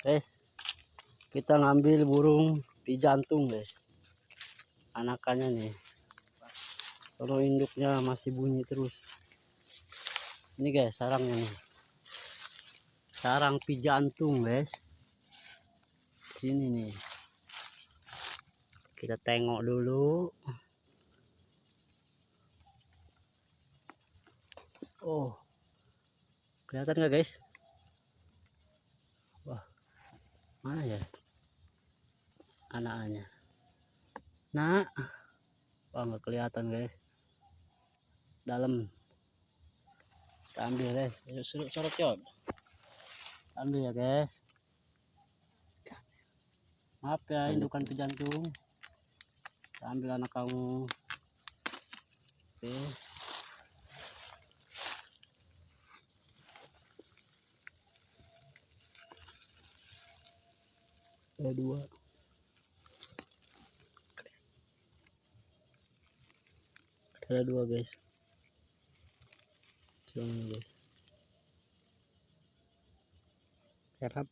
Guys, kita ngambil burung pijantung guys, anakannya nih. Kalau induknya masih bunyi terus. Ini guys sarangnya nih, sarang pijantung guys. Sini nih, kita tengok dulu. Oh, kelihatan nggak guys? Wah, mana ya anaknya? Nah, wah nggak kelihatan guys. Dalam. Kita ambil guys, sorot yuk. Ambil ya guys. Maaf ya indukan pijantung. Kita ambil anak kamu. Oke. Ada dua. Ada dua guys. Coba guys. Harap